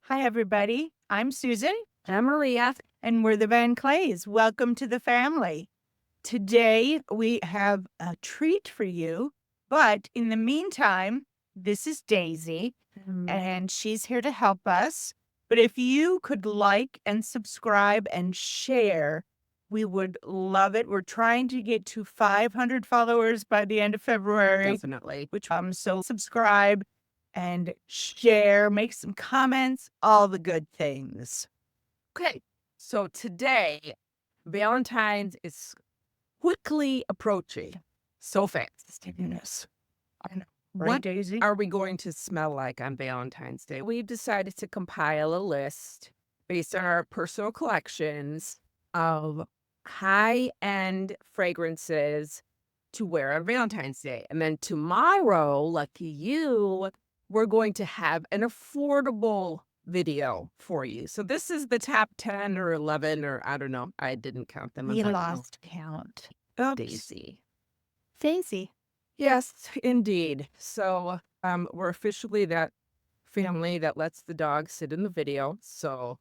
Hi, everybody. I'm Susan, I'm Maria. and we're the VanKleys. Welcome to the family. Today, we have a treat for you, but in the meantime, this is Daisy, and she's here to help us. But if you could like and subscribe and share, we would love it. We're trying to get to 500 followers by the end of February. Definitely. So subscribe and share, make some comments, all the good things. Okay, so today, Valentine's is quickly approaching. So fast. Goodness. I know. Right, What Daisy? are we going to smell like on Valentine's Day? We've decided to compile a list based on our personal collections of high-end fragrances to wear on Valentine's Day. And then tomorrow, lucky you, we're going to have an affordable video for you. So this is the top 10 or 11 or I don't know. I didn't count them. We I'm lost count. Daisy. Daisy. Yes, indeed. So we're officially that family that lets the dog sit in the video. So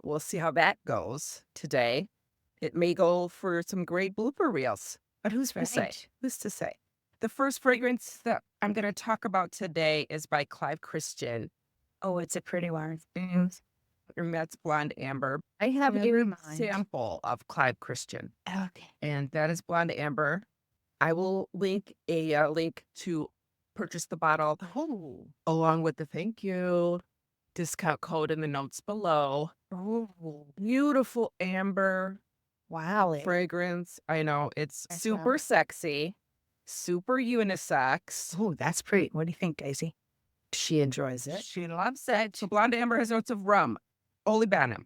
we'll see how that goes today. It may go for some great blooper reels. But who's to say? Right. Who's to say? The first fragrance that I'm going to talk about today is by Clive Christian. Oh, it's a pretty one. And that's Blonde Amber. I have Never a mind. sample of Clive Christian, Okay. and that is Blonde Amber. I will link a link to purchase the bottle along with the thank you discount code in the notes below. Oh, Beautiful amber wow. fragrance. I know it's That's super wow. sexy, super unisex. Oh, that's pretty. What do you think, Daisy? She enjoys it. She loves it. So Blonde Amber has notes of rum, olibanum,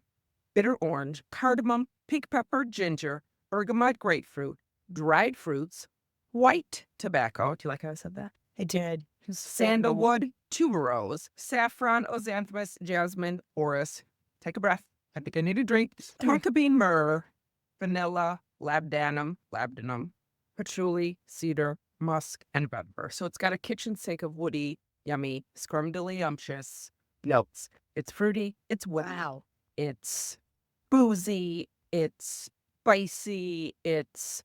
bitter orange, cardamom, pink pepper, ginger, bergamot, grapefruit, dried fruits, white tobacco. Do you like how I said that? I did. Sandalwood, tuberose, saffron, ozanthus, jasmine, orris. Take a breath. I think I need a drink. Tonka bean myrrh, vanilla, labdanum, patchouli, cedar, musk, and vetiver. So it's got a kitchen sink of woody, yummy, scrumdiddlyumptious notes. It's fruity. It's wow. It's boozy. It's spicy. It's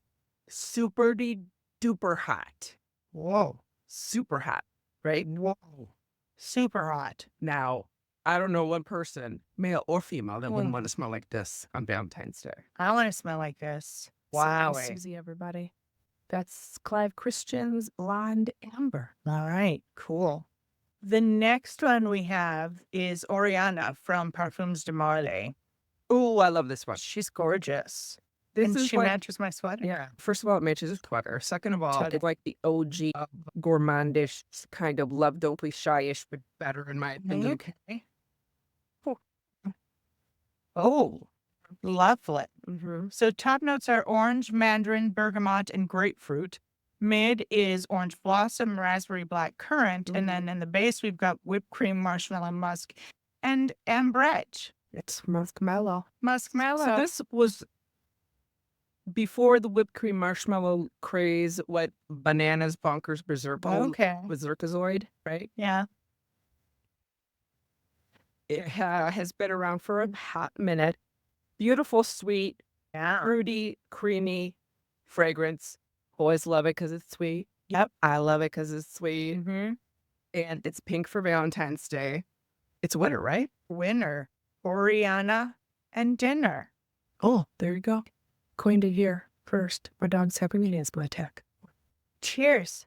super duper hot. Whoa. Super hot, right? Whoa. Super hot. Now, I don't know one person, male or female, that wouldn't want to smell like this on Valentine's Day. I want to smell like this. Wow. Susie, everybody. That's Clive Christian's Blonde Amber. All right. Cool. The next one we have is Oriana from Parfums de Marley. Oh, I love this one. She's gorgeous. This And is she like, matches my sweater. yeah. First of all, it matches a sweater. Second of all, Totally. it's like the OG gourmandish, kind of love, don't be shyish, but better in my opinion. Okay. Oh, lovely. So top notes are orange, mandarin, bergamot, and grapefruit. Mid is orange blossom, raspberry, black currant. And then in the base, we've got whipped cream, marshmallow, musk, and ambrette. It's muskmallow. Muskmallow. So this was before the whipped cream marshmallow craze, what bananas, bonkers, berserkazoid, right? Yeah. It has been around for a hot minute. Beautiful, sweet, Yeah. fruity, creamy fragrance. Boys love it because it's sweet. Yep. I love it because it's sweet. Mm-hmm. And it's pink for Valentine's Day. It's winter, right? Winner, Oriana, and dinner. Oh, there you go. Coined it here first. My dog's having an asthma attack. Cheers.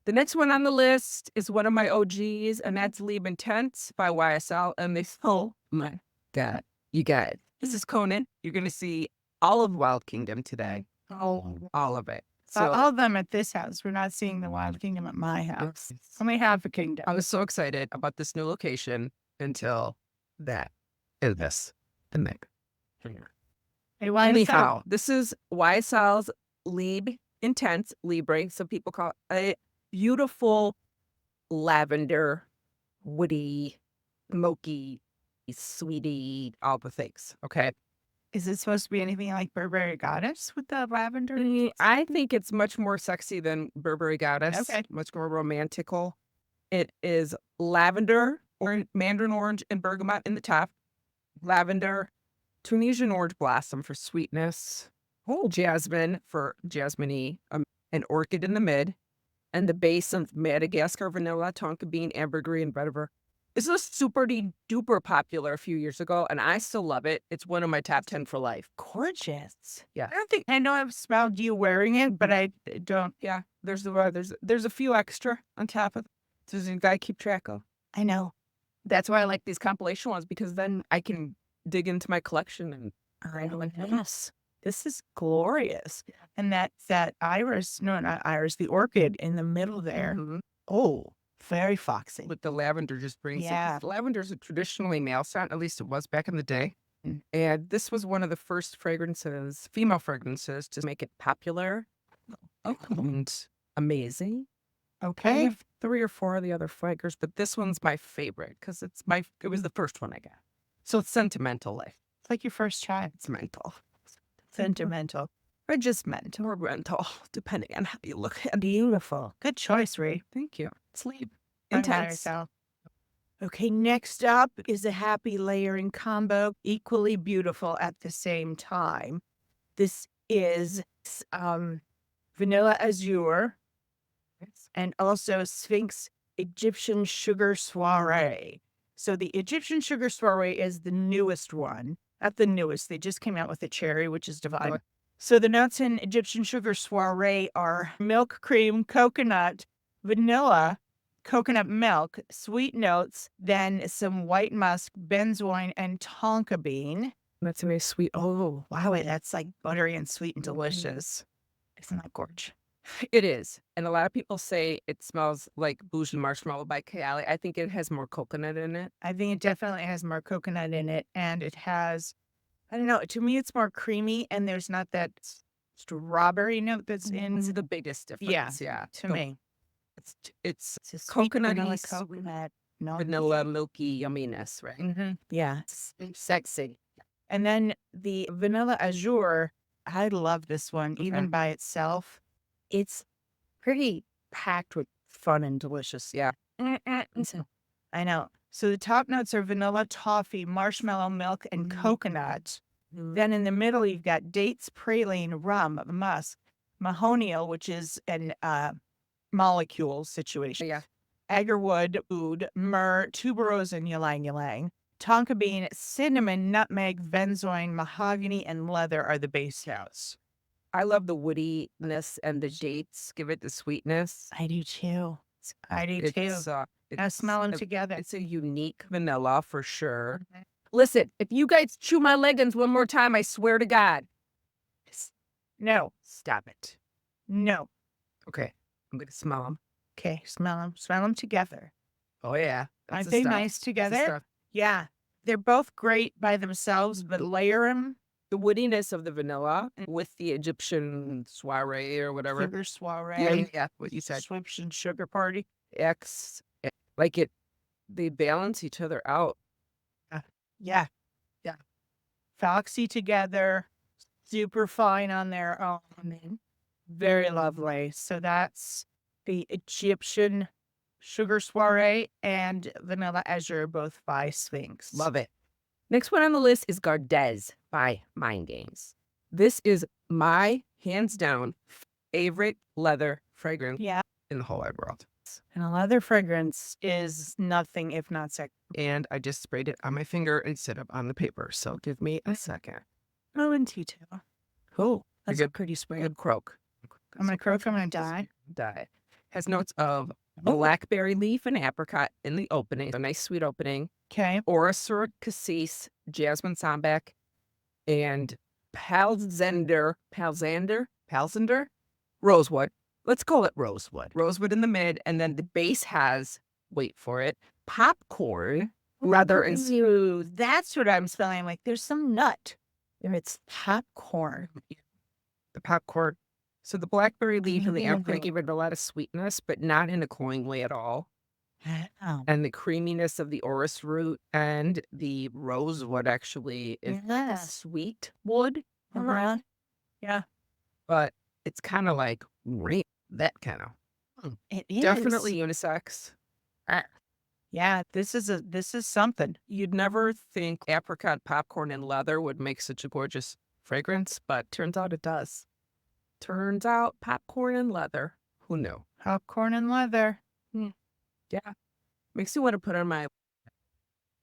The next one on the list is one of my OGs, and that's Libre Intense by YSL. And oh my God, you guys, this is Conan. You're going to see all of Wild Kingdom today. Oh, All of it. so all of them at this house. We're not seeing the Wild Kingdom at my house. Only half a kingdom. I was so excited about this new location until that is this. The neck. Hey, why Anyhow, this is YSL's Libre Intense, Libre. Some people call it a beautiful lavender, woody, smoky, sweetie, all the things. Okay. Is it supposed to be anything like Burberry Goddess with the lavender? I think it's much more sexy than Burberry Goddess. Okay. Much more romantical. It is lavender mandarin orange and bergamot in the top, lavender, Tunisian orange blossom for sweetness, jasmine for jasmine-y, and orchid in the mid, and the base of Madagascar vanilla, tonka bean, ambergris, and vetiver. This was super duper popular a few years ago, and I still love it. It's one of my top 10 for life. Gorgeous. Yeah. I don't think I know I've smelled you wearing it, but I don't. Yeah, there's a few extra on top of it. So you gotta keep track of. I know. That's why I like these compilation ones, because then I can dig into my collection and Yes. This is glorious. And that iris, no, not iris, the orchid in the middle there. Mhm. Oh, very foxy. With the lavender just brings Yeah. it. Lavender is a traditionally male scent, at least it was back in the day. Mm. And this was one of the first fragrances, female fragrances, to make it popular and amazing. I Okay. have 3 or 4 of the other flaggers, but this one's my favorite because it was the first one I got. So it's sentimental life. It's like your first child. It's mental. Sentimental. Or just mental. Or rental, depending on how you look at it. Beautiful. Good choice, Ree. Thank you. Sleep. Intense. Intense. Okay, next up is a happy layering combo, equally beautiful at the same time. This is Vanilla Azure and also Sphinx Egyptian Sugar Soiree. So the Egyptian Sugar Soiree is the newest one. Not the newest. They just came out with the cherry, which is divine. Okay. So the notes in Egyptian Sugar Soiree are milk, cream, coconut, vanilla, coconut milk, sweet notes, then some white musk, benzoin, and tonka bean. That's very sweet. Oh, wow, that's like buttery and sweet and delicious. Isn't that gorgeous? It is. And a lot of people say it smells like Bougie Marshmallow by Kayali. I think it has more coconut in it. I think it definitely has more coconut in it, and it has, I don't know, to me it's more creamy, and there's not that strawberry note that's in. It's the biggest difference. Yeah. To me. It's It's a sweet coconut-y, vanilla coconut. No. vanilla milky yumminess, right? Mm-hmm. Yeah, it's sexy. And then the Vanilla Azure, I love this one, even by itself. It's pretty packed with fun and delicious. Yeah. I know. So the top notes are vanilla, toffee, marshmallow, milk, and coconut. Then in the middle, you've got dates, praline, rum, musk, mahonial, which is an molecule situation. Yeah. Agarwood, oud, myrrh, tuberose, and ylang ylang. Tonka bean, cinnamon, nutmeg, benzoin, mahogany, and leather are the base notes. I love the woodiness and the dates. Give it the sweetness. I do too. I do too. I smell them together. It's a unique vanilla for sure. Listen, if you guys chew my leggings one more time, I swear to God. No. Stop it. No. Okay. I'm going to smell them. Okay, smell them. Smell them together. Oh, yeah. Aren't they nice together? Yeah. They're both great by themselves, but layer them. The woodiness of the vanilla with the Egyptian soiree or whatever. Sugar soiree. Yeah, what you said. Egyptian sugar party. They balance each other out. Yeah. Yeah. Foxy together. Super fine on their own. Very lovely. So that's the Egyptian Sugar Soiree and Vanilla Azure, both by Sphinx. Love it. Next one on the list is Gardez by Mind Games. This is my, hands down, favorite leather fragrance in the whole wide world. And a leather fragrance is nothing if not sexy. And I just sprayed it on my finger instead of on the paper. So give me a second. Oh, and T2. Oh, that's a pretty spray. Good croak. I'm going to croak, I'm going to die. Has notes of blackberry leaf and apricot in the opening. A nice sweet opening. Okay. Orosur cassis, jasmine sambac, and palzander, rosewood. Let's call it rosewood. Rosewood in the mid, and then the base has, wait for it, popcorn. That's what I'm smelling. Like there's some nut. It's popcorn. The popcorn. So the blackberry leaf and the apricot give it a lot of sweetness, but not in a cloying way at all. Oh. And the creaminess of the orris root and the rosewood actually is sweet wood around. Yeah. But it's kind of like that kind of. It is. Definitely unisex. Yeah, this is something. You'd never think apricot, popcorn, and leather would make such a gorgeous fragrance, but turns out it does. Turns out popcorn and leather. Who knew? Popcorn and leather. Yeah. Makes you want to put on my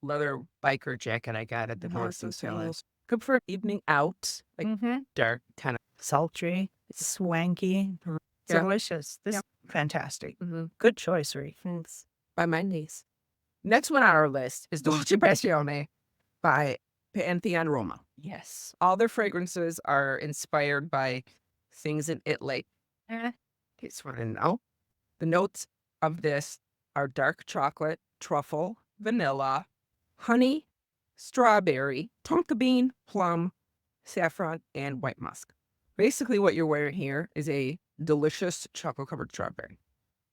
leather biker jacket I got at the North Sales. Good for evening out, like dark, kind of Sultry, swanky, Yeah. delicious. This Yeah. fantastic. Good choice, Ree. Thanks. By my niece. Next one on our list is Dolce Passione by Pantheon Roma. Yes. All their fragrances are inspired by things in Italy. Just want to know. The notes of this are dark chocolate, truffle, vanilla, honey, strawberry, tonka bean, plum, saffron, and white musk. Basically, what you're wearing here is a delicious chocolate-covered strawberry.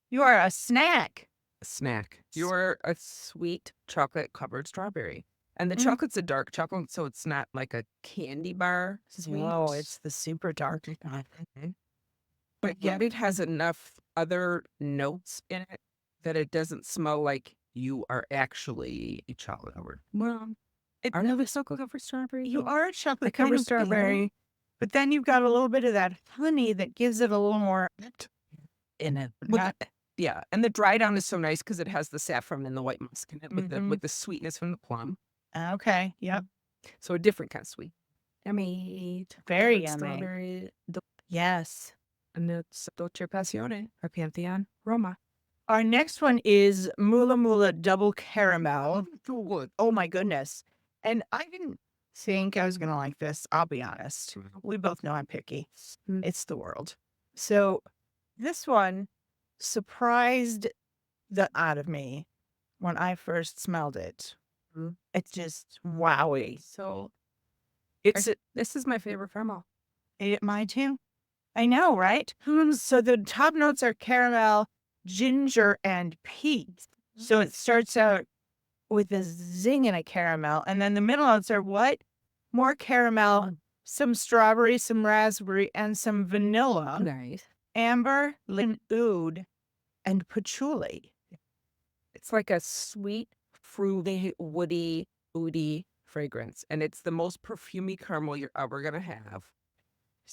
You are a snack. Snack. You're a sweet chocolate-covered strawberry. And the chocolate's a dark chocolate, so it's not like a candy bar sweet. No, it's the super dark. But yet it has enough other notes in it that it doesn't smell like you are actually a chocolate covered. Well, aren't you a chocolate covered strawberry? You are a chocolate kind covered of strawberry, but then you've got a little bit of that honey that gives it a little more in it. Yeah, and the dry down is so nice because it has the saffron and the white musk in it with the sweetness from the plum. Okay, yep. So a different kind of sweet. Yummy. Very yummy. Strawberry. Yes. And it's Dolce Passione by Pantheon Roma. Our next one is Mula Double Caramel. Oh my goodness. And I didn't think I was going to like this. I'll be honest. We both know I'm picky. It's the world. So this one surprised the out of me when I first smelled it. It's just wowie. So This is my favorite caramel. Mine too. I know, right? So the top notes are caramel, ginger, and peach. So it starts out with a zing and a caramel. And then the middle notes are what? More caramel, some strawberry, some raspberry, and some vanilla. Nice. Amber, oud, and patchouli. It's like a sweet, fruity, woody, oudy fragrance. And it's the most perfumey caramel you're ever going to have.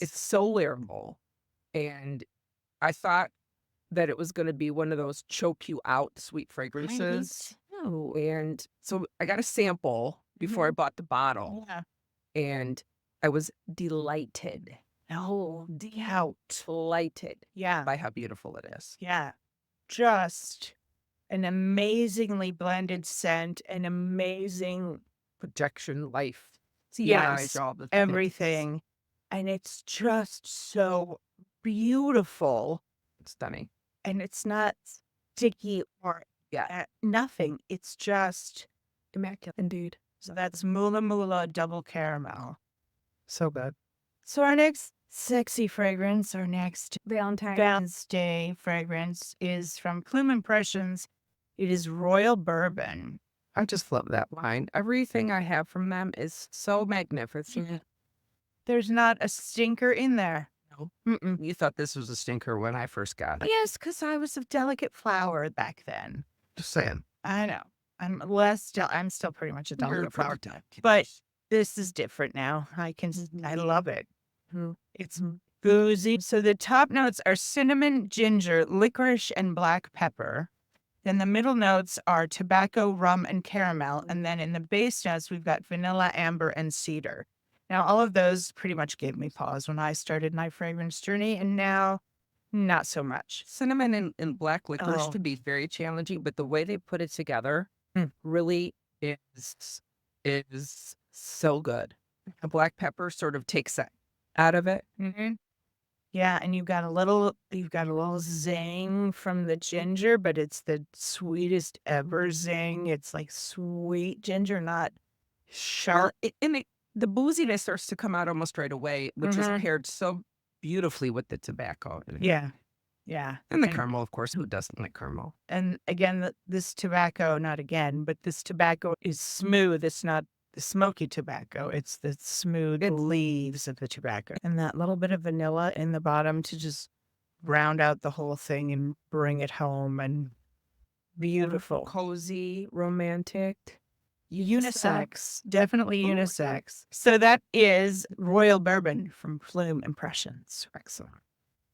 It's so layerable. And I thought that it was going to be one of those choke you out sweet fragrances. Oh. And so I got a sample before I bought the bottle. Yeah. And I was delighted. Oh, Delighted. Yeah. By how beautiful it is. Yeah. Just an amazingly blended scent, an amazing projection, life. Yes, everything. And it's just so beautiful. Stunning. And it's not sticky or nothing. It's just immaculate. Indeed. So that's Mula Double Caramel. So good. So our next sexy fragrance, our next Valentine's Day fragrance is from Plume Impressions. It is Royal Bourbon. I just love that line. Everything I have from them is so magnificent. There's not a stinker in there. No. You thought this was a stinker when I first got it. Yes, because I was a delicate flower back then. Just saying. I know. I'm still pretty much a delicate flower type. But this is different now. I love it. It's boozy. So the top notes are cinnamon, ginger, licorice, and black pepper. Then the middle notes are tobacco, rum, and caramel. And then in the base notes, we've got vanilla, amber, and cedar. Now, all of those pretty much gave me pause when I started my fragrance journey. And now, not so much. Cinnamon and black licorice can be very challenging, but the way they put it together really is so good. The black pepper sort of takes that out of it. Yeah, and you've got a little zing from the ginger, but it's the sweetest ever zing. It's like sweet ginger, not sharp. The booziness starts to come out almost right away, which is paired so beautifully with the tobacco. Yeah. And the caramel, of course. Who doesn't like caramel? And again, this tobacco is smooth. It's not the smoky tobacco. It's the smooth leaves of the tobacco. And that little bit of vanilla in the bottom to just round out the whole thing and bring it home and Beautiful. Cozy, romantic. Unisex. Definitely Ooh. unisex. So that is Royal Bourbon from Plume Impressions. Excellent.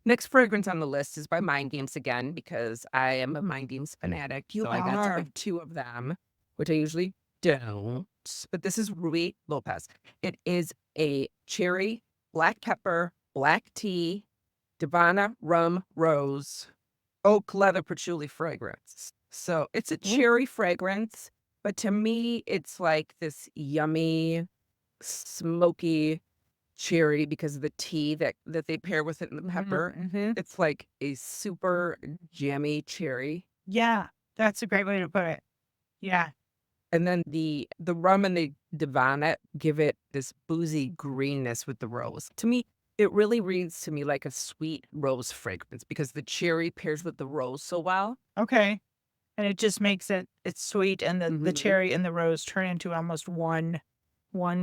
Next fragrance on the list is by Mind Games again, because I am a Mind Games fanatic. So I got to are. pick 2 of them, which I usually don't. But this is Rui Lopez. It is a cherry, black pepper, black tea, Divana, rum, rose, oak leather patchouli fragrance. So it's a cherry fragrance, but to me, it's like this yummy, smoky cherry because of the tea that they pair with it and the pepper. It's like a super jammy cherry. Yeah, that's a great way to put it. Yeah. And then the rum and the Divana give it this boozy greenness with the rose. To me, it really reads to me like a sweet rose fragrance because the cherry pairs with the rose so well. Okay. And it just makes it's sweet, and the Mhm. cherry and the rose turn into almost one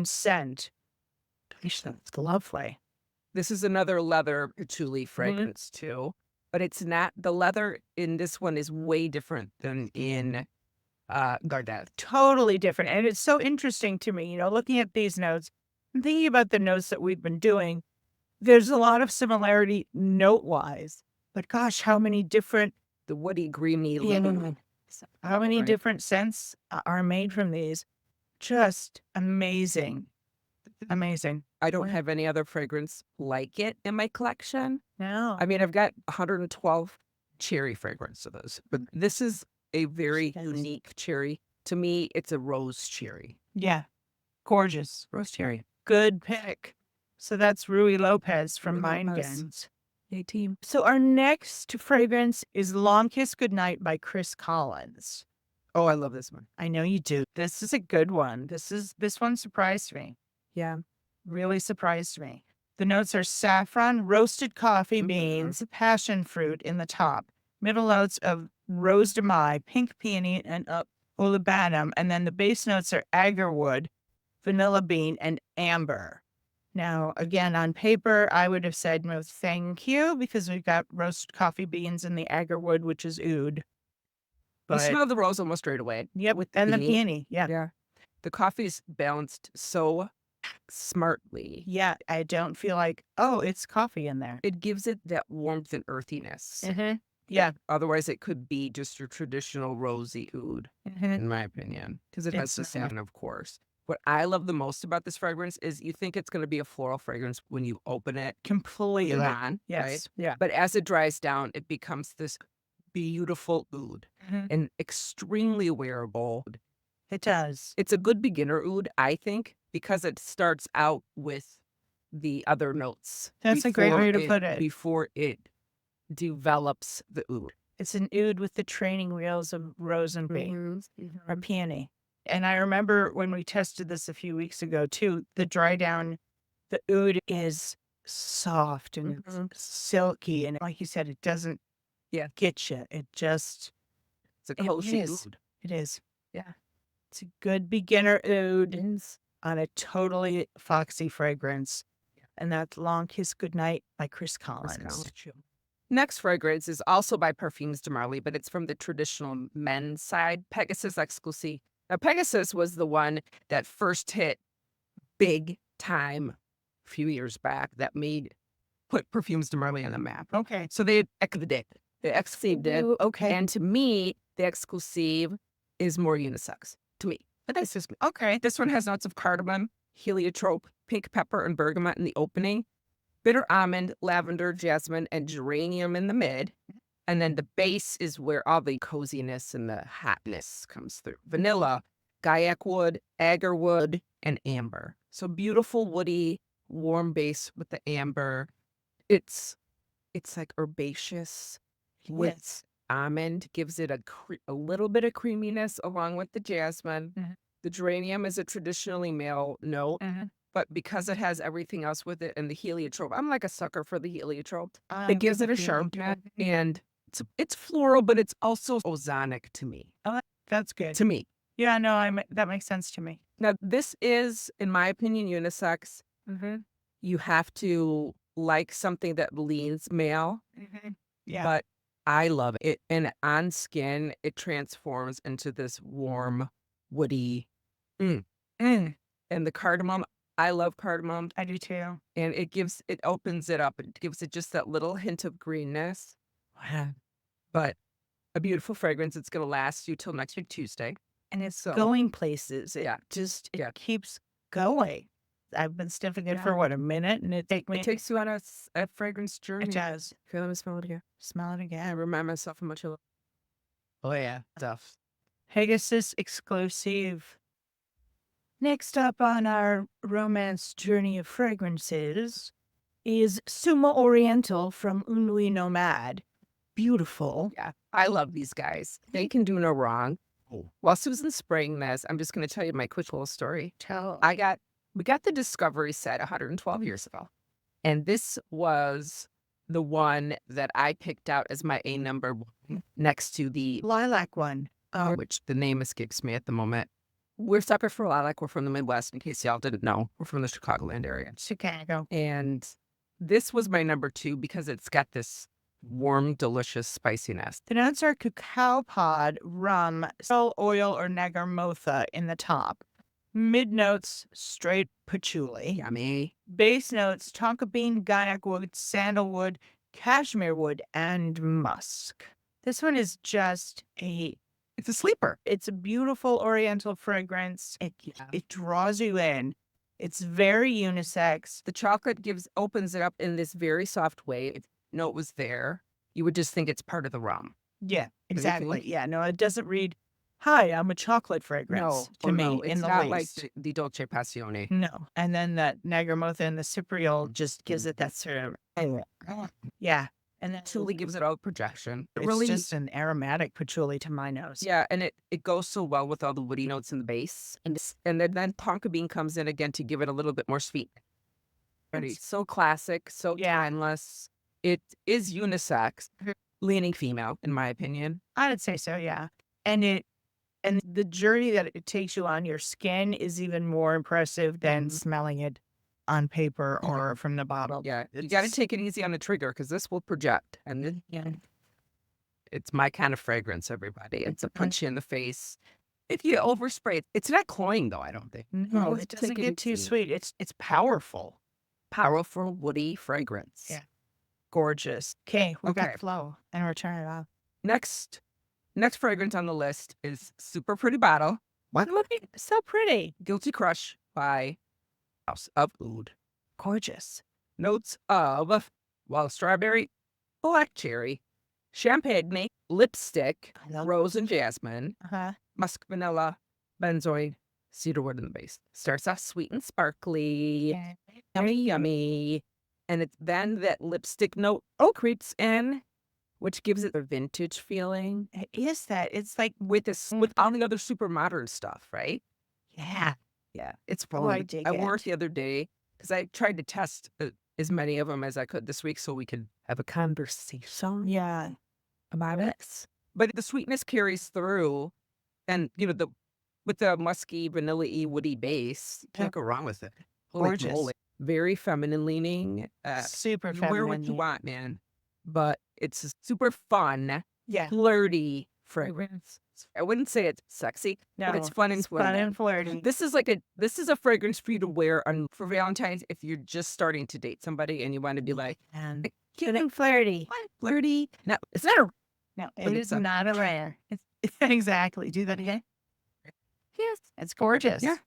scent. That's lovely. This is another leather patchouli fragrance too, but it's not, the leather in this one is way different than in Gardez. Totally different. And it's so interesting to me, looking at these notes and thinking about the notes that we've been doing. There's a lot of similarity note-wise, but gosh, how many different The woody, creamy, how many Right. different scents are made from these? Just amazing. Amazing. I don't have any other fragrance like it in my collection. No. I mean, I've got 112 cherry fragrances, but this is a very unique cherry. To me, it's a rose cherry. Yeah. Gorgeous. Rose cherry. Good pick. So that's Rui Lopez from Rui Mind Lopez. Games. Yay, team. So our next fragrance is Long Kiss Goodnight by Chris Collins. Oh, I love this one. I know you do. This is a good one. This one surprised me. Yeah. Really surprised me. The notes are saffron, roasted coffee beans, passion fruit in the top, middle notes of rose de mai, pink peony, and olibanum, and then the base notes are agarwood, vanilla bean, and amber. Now, again, on paper, I would have said no thank you because we've got roasted coffee beans and the agarwood, which is oud. You But smell the rose almost straight away. yeah, and the peony. peony. Yeah. Yeah. The coffee is balanced so smartly. Yeah. I don't feel like, oh, it's coffee in there. It gives it that warmth and earthiness. Yeah. Otherwise, it could be just your traditional rosy oud, in my opinion, because it has It's the not. saffron, of course. What I love the most about this fragrance is you think it's going to be a floral fragrance when you open it Completely. on, Yes. right? Yeah. But as it dries down, it becomes this beautiful oud and extremely wearable. It does. It's a good beginner oud, I think, because it starts out with the other notes. That's a great before way to put it. Before it develops the oud. It's an oud with the training wheels of rose and bean or peony. And I remember when we tested this a few weeks ago too, the dry down, the oud is soft and it's silky. And like you said, it doesn't get you. It just, It's a cozy is. oud. It is. Yeah. It's a good beginner oud on a totally foxy fragrance. And that's Long Kiss Goodnight by Chris Collins. Next fragrance is also by Parfums de Marley, but it's from the traditional men's side, Pegasus Exclusive. Now, Pegasus was the one that first hit big time a few years back that put Parfums de Marley on the map. Okay. So they exclusived it. Okay. And to me, the exclusive is more unisex to me. But that's just me. Okay. This one has notes of cardamom, heliotrope, pink pepper, and bergamot in the opening, bitter almond, lavender, jasmine, and geranium in the mid. And then the base is where all the coziness and the hotness comes through. Vanilla, gaiac wood, agar wood, and amber. So beautiful, woody, warm base with the amber. It's like herbaceous with almond, gives it a little bit of creaminess along with the jasmine. The geranium is a traditionally male note, but because it has everything else with it and the heliotrope, I'm like a sucker for the heliotrope. It gives it a sharpness, and it's floral, but it's also ozonic to me. Oh, that's good. To me. Yeah, no, that makes sense to me. Now, this is, in my opinion, unisex. You have to like something that leans male, Yeah. but I love it. And on skin, it transforms into this warm, woody. Mm. Mm, And the cardamom, I love cardamom. I do too. And it opens it up. It gives it just that little hint of greenness. Wow. But a beautiful fragrance. It's going to last you till next week, Tuesday. And it's So, going places. It yeah. it keeps going. I've been sniffing it for a minute, and it takes you on a fragrance journey. It does. Okay, let me smell it here. Smell it I again. remind myself how much I love. Oh, yeah. Stuff. Pegasus exclusive. Next up on our romance journey of fragrances is Suma Oriental from Unnui Nomad. Beautiful. Yeah. I love these guys. They can do no wrong. While Susan's spraying this, I'm just going to tell you my quick little story. We got the Discovery set 112 years ago. And this was the one that I picked out as my A number one next to the Lilac one. which the name escapes me at the moment. We're sucker for lilac. We're from the Midwest, in case y'all didn't know. We're from the Chicagoland area. Chicago. And this was my number two because it's got this warm, delicious spiciness. The notes are cacao pod, rum, sal oil, or nagarmotha in the top. Mid notes, straight patchouli. Yummy. Base notes, tonka bean, gaiac wood, sandalwood, cashmere wood, and musk. This one is just It's a sleeper. it's a beautiful oriental fragrance. It draws you in. It's very unisex. The chocolate opens it up in this very soft way. If you know it was there, you would just think it's part of the rum. Yeah, exactly. think? Yeah, no, it doesn't read, "Hi, I'm a chocolate fragrance" to me it's in the not least. like the Dolce Passione. No. And then that nagarmotha and the cypriol just gives it that sort of, yeah. And that Truly gives it all projection. It it's really, just an aromatic patchouli to my nose. yeah, and it goes so well with all the woody notes in the base. And then tonka bean comes in again to give it a little bit more sweet. It's so classic, so timeless. It is unisex, leaning female, in my opinion. I would say so, yeah. And the journey that it takes you on your skin is even more impressive than smelling it on paper or from the bottle. Yeah, you got to take it easy on the trigger because this will project. And it's my kind of fragrance, everybody. It's a punch you in the face. If you overspray it, it's not cloying though, I don't think. No, it doesn't get too sweet. It's powerful. Powerful, woody fragrance. Yeah. Gorgeous. Okay, we got flow and we're turning it off. Next fragrance on the list is super pretty bottle. What? So pretty. Guilty Crush by House of Oud. Gorgeous. Notes of wild strawberry, black cherry, champagne, lipstick, rose and jasmine, musk vanilla, benzoin, cedarwood in the base. Starts off sweet and sparkly, yummy, yummy. And it's then that lipstick note creeps in, which gives it a vintage feeling. It is that. It's like with all the other super modern stuff, right? yeah. Yeah, it's Oh, fun. I dig I wore it. it the other day because I tried to test as many of them as I could this week so we could have a conversation Yeah. about it. But the sweetness carries through, and with the musky, vanilla-y, woody base, can't go wrong with it. Gorgeous. Holy. Very feminine leaning. Super You feminine. wear what you want, man. But it's a super fun, Yeah. flirty fragrance. I wouldn't say it's sexy, but it's fun and flirty. Fun and flirty. This is a fragrance for you to wear for Valentine's if you're just starting to date somebody and you want to be like, And cute and flirty. flirty. No, it's not a No, But it it's is not a rare. It's exactly. Do that again. yes. It's gorgeous. Yeah.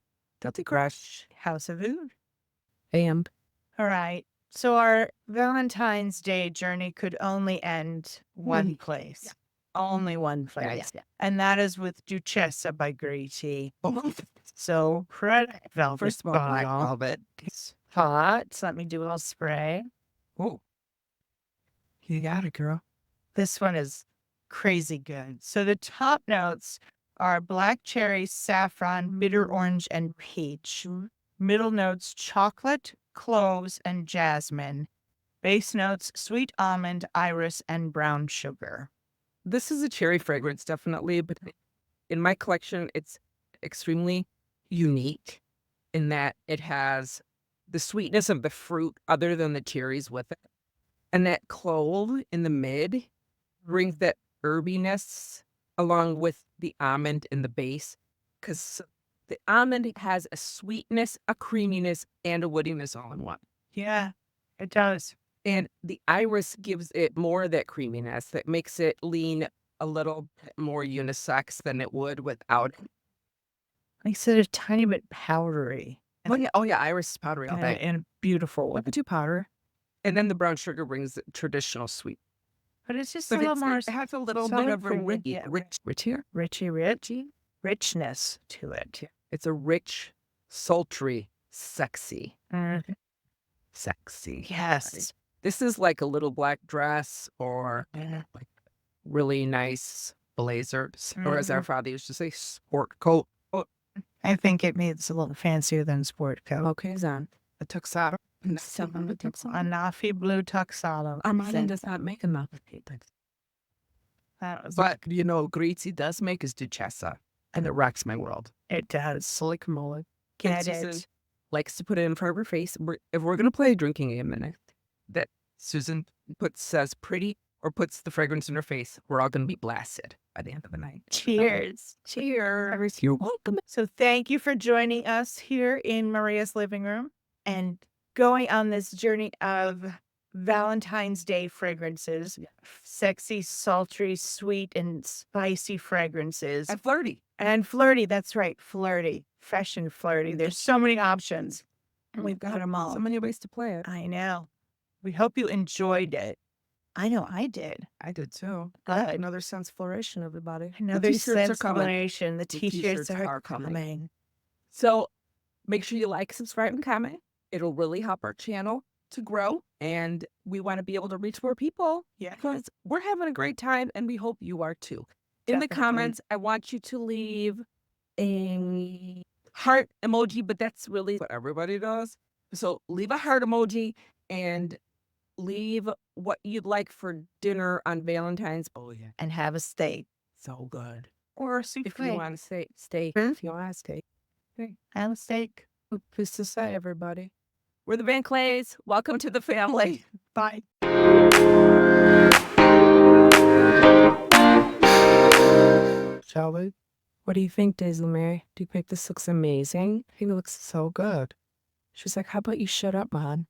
Guilty Crush. House of Oud. And All right. So our Valentine's Day journey could only end one place. Yeah. Only one place. Yeah. And that is with Duchessa by Gritti. So pretty velvet. First of all, I love it. It's hot. So let me do a little spray. Oh, you got it, girl. This one is crazy good. So the top notes are black cherry, saffron, bitter orange, and peach. Middle notes, chocolate, cloves, and jasmine. Base notes, sweet almond, iris, and brown sugar. This is a cherry fragrance, definitely, but in my collection, it's extremely unique in that it has the sweetness of the fruit other than the cherries with it. And that clove in the mid brings that herbiness along with the almond in the base, because the almond has a sweetness, a creaminess, and a woodiness all in one. Yeah, it does. And the iris gives it more of that creaminess that makes it lean a little bit more unisex than it would without it. Makes it a tiny bit powdery. Oh yeah, iris is powdery all day. And beautiful. What too powder? And then the brown sugar brings the traditional sweet. But it's just But a little more it has a little subtle bit of a for me. Richness to it. It's a rich, sultry, sexy. Sexy. Yes. This is like a little black dress or like really nice blazers, or as our father used to say, sport coat. I think it means a little fancier than sport coat. Okay, Zan. A tuxedo. A naffy blue tuxedo. Armani does not make a naffy. But, you know, Gritti does make his Duchessa, and it rocks my world. It does. Slick mullet. Get Susan it. likes to put it in front of her face. If we're going to play a drinking game in it, that Susan says pretty or puts the fragrance in her face, we're all going to be blasted by the end of the night. Cheers. Cheers. You're welcome. So thank you for joining us here in Maria's living room and going on this journey of Valentine's Day fragrances. Sexy, sultry, sweet, and spicy fragrances. And flirty. And flirty, that's right, flirty. Fresh and flirty. There's so many options. And we've got them all. So many ways to play it. I know. We hope you enjoyed it. I know I did. I did too. Good. Another sense flourish, everybody. Another t-shirts are coming. explanation. The t-shirts are are coming. So make sure you like, subscribe, and comment. It'll really help our channel to grow. And we want to be able to reach more people. Yeah. Because we're having a great time and we hope you are too. In the Definitely. comments, I want you to leave a heart emoji, but that's really what everybody does. So leave a heart emoji and leave what you'd like for dinner on Valentine's. Oh, yeah. And have a steak. So good. Or a If souffle. you want to say steak, Hmm? if you want to steak. Have a steak. Who's to say, everybody? We're the VanKleys. Welcome to the family. Bye. Shall we? What do you think, Daisy Mary? Do you think this looks amazing? He looks so good. She's like, how about you shut up, man?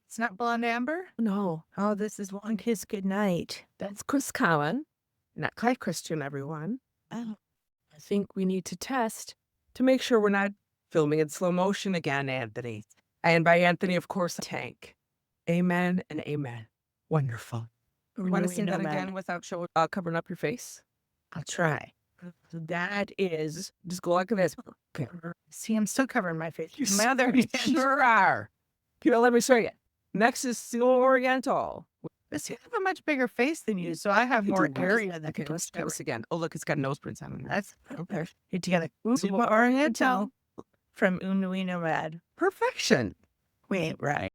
It's not blonde amber? No. Oh, this is One Kiss Goodnight. That's Chris Cowan, not Clive Christian, everyone. Oh. I think we need to test to make sure we're not filming in slow motion again, Anthony. And by Anthony, of course, Tank. Amen and amen. Wonderful. Want to see that again without covering up your face? I'll try. That is. Just go like this. Okay. See, I'm still covering my face. You My other hand. sure are. Here, let me show you. Next is Oriental. But see, I have a much bigger face than you, so I have more area that Okay, can let's try this again. Oh, look, it's got nose prints on it. That's Okay. Get together. Suma Oriental from Unnui Nomad. Perfection. We ain't right.